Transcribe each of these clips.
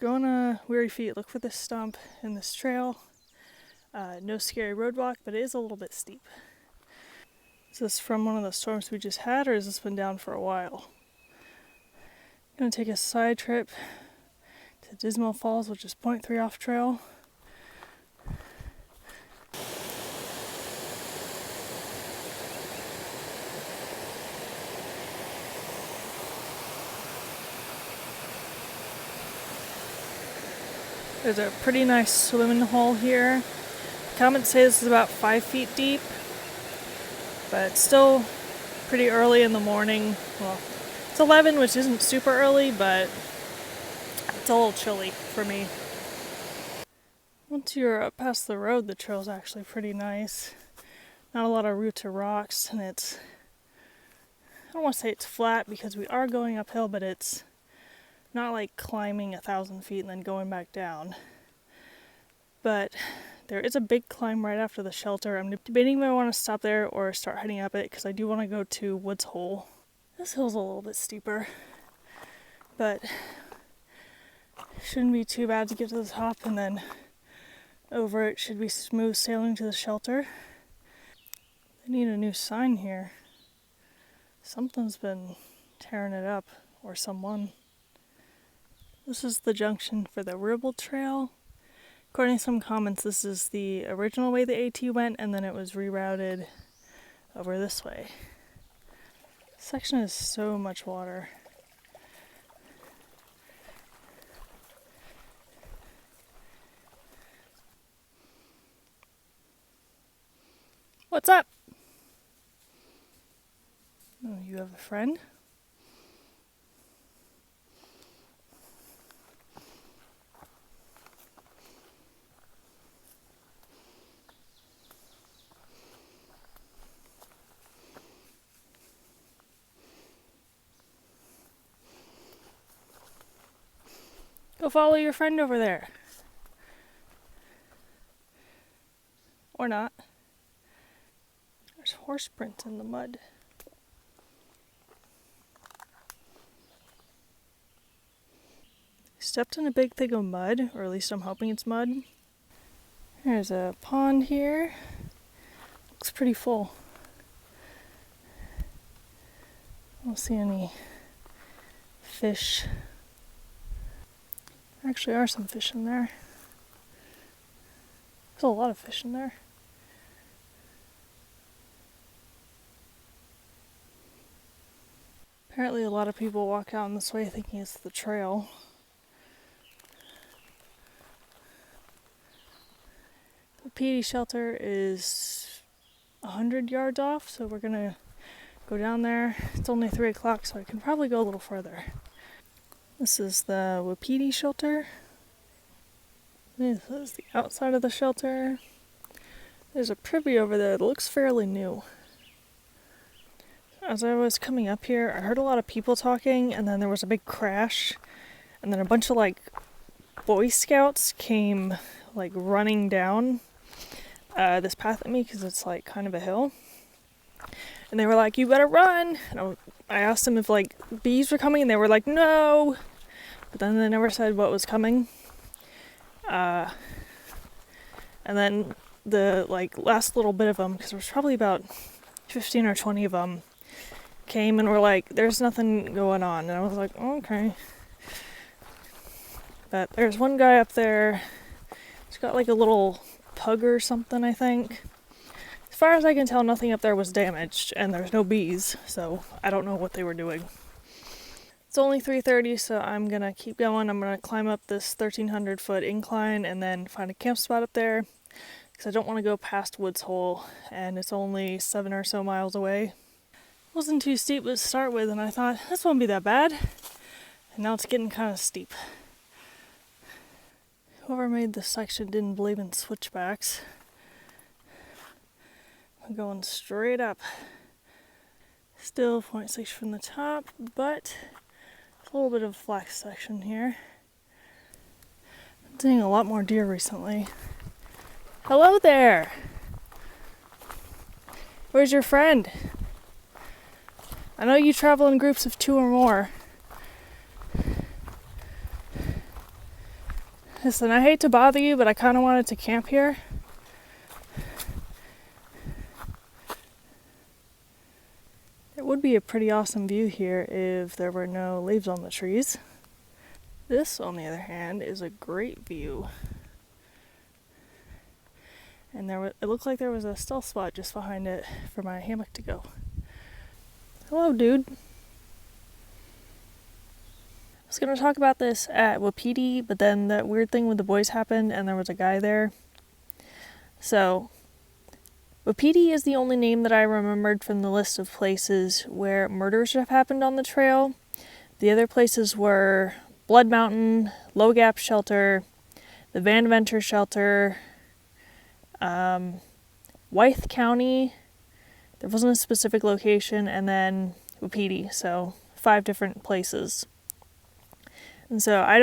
going to Weary Feet, look for this stump in this trail. No scary roadblock, but it is a little bit steep. Is this from one of the storms we just had, or has this been down for a while? I'm going to take a side trip to Dismal Falls, which is 0.3 off trail. There's a pretty nice swimming hole here. Comments say this is about 5 feet deep, but it's still pretty early in the morning. Well, it's 11, which isn't super early, but it's a little chilly for me. Once you're up past the road, the trail's actually pretty nice. Not a lot of roots or rocks, and I don't want to say it's flat because we are going uphill, but it's not like climbing 1,000 feet and then going back down. But there is a big climb right after the shelter. I'm debating if I want to stop there or start heading up it because I do want to go to Woods Hole. This hill's a little bit steeper, but shouldn't be too bad to get to the top, and then over it should be smooth sailing to the shelter. They need a new sign here. Something's been tearing it up, or someone. This is the junction for the Ribble Trail. According to some comments, this is the original way the AT went, and then it was rerouted over this way. This section is so much water. What's up? Oh, you have a friend? Go follow your friend over there. Or not. There's horse prints in the mud. Stepped in a big thing of mud, or at least I'm hoping it's mud. There's a pond here. Looks pretty full. I don't see any fish. There actually are some fish in there. There's a lot of fish in there. Apparently a lot of people walk out this way thinking it's the trail. The PD shelter is 100 yards off, so we're gonna go down there. It's only 3 o'clock, so I can probably go a little further. This is the Wapiti shelter. This is the outside of the shelter. There's a privy over there that looks fairly new. As I was coming up here, I heard a lot of people talking, and then there was a big crash, and then a bunch of Boy Scouts came running down this path at me because it's kind of a hill. And they were like, "You better run!" And I asked them if bees were coming, and they were like, "No!" But then they never said what was coming. And then the last little bit of them, because there was probably about 15 or 20 of them, came and were like, "There's nothing going on." And I was like, oh, okay. But there's one guy up there. He's got a little pug or something, I think. As far as I can tell, nothing up there was damaged, and there's no bees, so I don't know what they were doing. It's only 3:30, so I'm gonna keep going. I'm gonna climb up this 1,300 foot incline and then find a camp spot up there, because I don't want to go past Woods Hole, and it's only 7 or so miles away. It wasn't too steep to start with, and I thought, this won't be that bad. And now it's getting kind of steep. Whoever made this section didn't believe in switchbacks. I'm going straight up. Still 0.6 from the top, but it's a little bit of a flat section here. I'm seeing a lot more deer recently. Hello there! Where's your friend? I know you travel in groups of 2 or more. Listen, I hate to bother you, but I kind of wanted to camp here. It would be a pretty awesome view here if there were no leaves on the trees. This, on the other hand, is a great view. And it looked like there was a stealth spot just behind it for my hammock to go. Hello, dude. I was going to talk about this at Wapiti, but then that weird thing with the boys happened and there was a guy there. So, Wapiti is the only name that I remembered from the list of places where murders have happened on the trail. The other places were Blood Mountain, Low Gap Shelter, the Van Venter Shelter, Wythe County. There wasn't a specific location, and then Wapiti, so 5 different places. And so I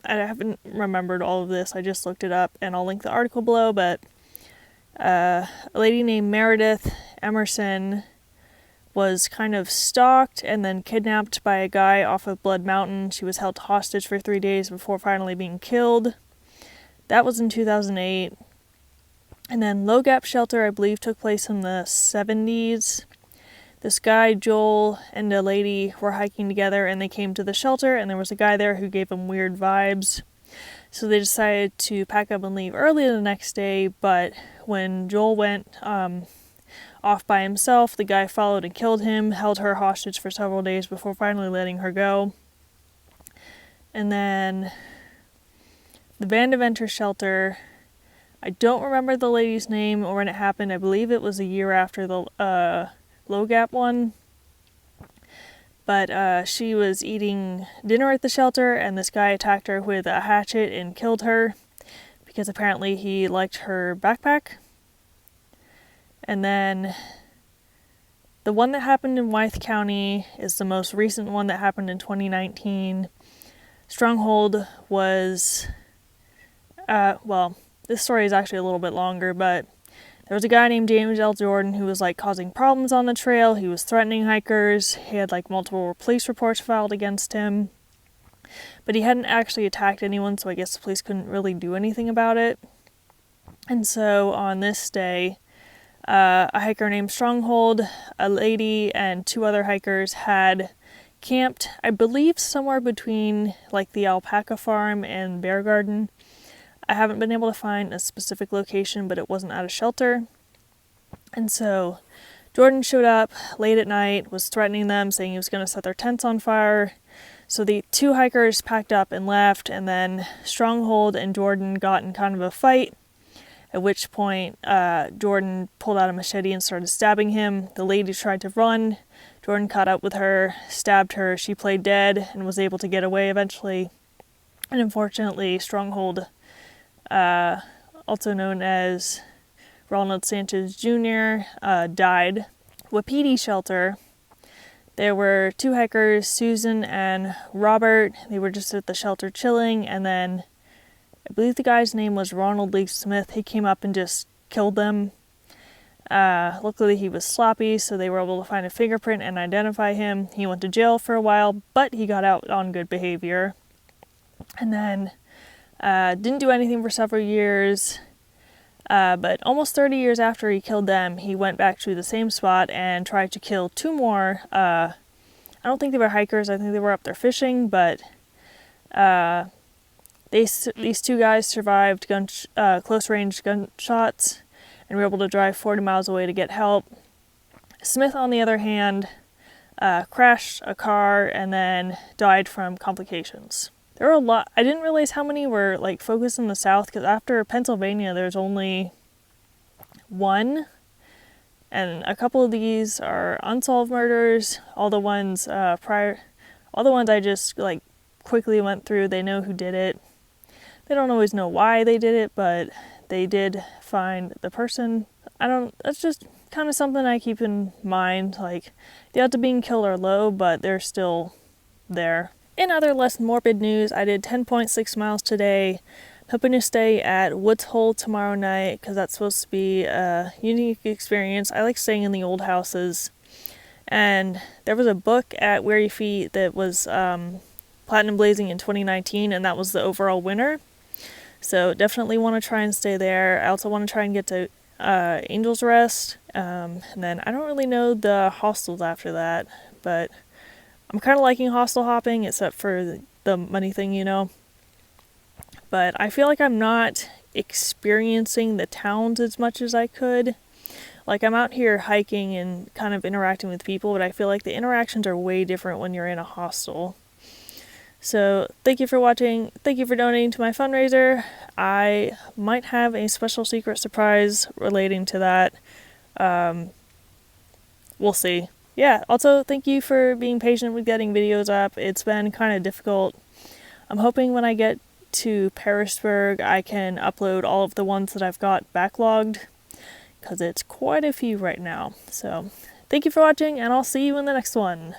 haven't remembered all of this. I just looked it up, and I'll link the article below, but a lady named Meredith Emerson was kind of stalked and then kidnapped by a guy off of Blood Mountain. She was held hostage for 3 days before finally being killed. That was in 2008. And then Low Gap Shelter, I believe, took place in the 70s. This guy, Joel, and a lady were hiking together, and they came to the shelter, and there was a guy there who gave them weird vibes. So they decided to pack up and leave early the next day, but when Joel went off by himself, the guy followed and killed him, held her hostage for several days before finally letting her go. And then the Van Venter Shelter, I don't remember the lady's name or when it happened. I believe it was a year after the Low Gap one. But she was eating dinner at the shelter, and this guy attacked her with a hatchet and killed her because apparently he liked her backpack. And then the one that happened in Wythe County is the most recent one that happened in 2019. Stronghold was, this story is actually a little bit longer, but there was a guy named James L. Jordan who was causing problems on the trail. He was threatening hikers. He had multiple police reports filed against him. But he hadn't actually attacked anyone, so I guess the police couldn't really do anything about it. And so on this day, a hiker named Stronghold, a lady, and 2 other hikers had camped, I believe, somewhere between the alpaca farm and bear garden. I haven't been able to find a specific location, but it wasn't at a shelter. And so Jordan showed up late at night, was threatening them, saying he was going to set their tents on fire. So the 2 hikers packed up and left, and then Stronghold and Jordan got in kind of a fight, at which point Jordan pulled out a machete and started stabbing him. The lady tried to run. Jordan caught up with her, stabbed her. She played dead and was able to get away eventually. And unfortunately, Stronghold, also known as Ronald Sanchez Jr., died. Wapiti Shelter, there were 2 hikers, Susan and Robert. They were just at the shelter chilling, and then I believe the guy's name was Ronald Lee Smith. He came up and just killed them. Luckily he was sloppy, so they were able to find a fingerprint and identify him. He went to jail for a while, but he got out on good behavior. And then didn't do anything for several years, but almost 30 years after he killed them, he went back to the same spot and tried to kill 2 more. I don't think they were hikers. I think they were up there fishing, but these 2 guys survived close-range gunshots and were able to drive 40 miles away to get help. Smith, on the other hand, crashed a car and then died from complications. There were a lot. I didn't realize how many were focused in the South, because after Pennsylvania there's only 1, and a couple of these are unsolved murders. All the ones I just quickly went through, they know who did it. They don't always know why they did it, but they did find the person. That's just kind of something I keep in mind. The odds of being killed are low, but they're still there. In other less morbid news, I did 10.6 miles today. Hoping to stay at Woods Hole tomorrow night, because that's supposed to be a unique experience. I like staying in the old houses. And there was a book at Weary Feet that was Platinum Blazing in 2019, and that was the overall winner. So definitely want to try and stay there. I also want to try and get to Angel's Rest. And then I don't really know the hostels after that, but I'm kind of liking hostel hopping, except for the money thing, you know. But I feel like I'm not experiencing the towns as much as I could. Like, I'm out here hiking and kind of interacting with people, but I feel like the interactions are way different when you're in a hostel. So, thank you for watching. Thank you for donating to my fundraiser. I might have a special secret surprise relating to that. We'll see. Yeah, also, thank you for being patient with getting videos up. It's been kind of difficult. I'm hoping when I get to Pearisburg, I can upload all of the ones that I've got backlogged, because it's quite a few right now. So, thank you for watching, and I'll see you in the next one.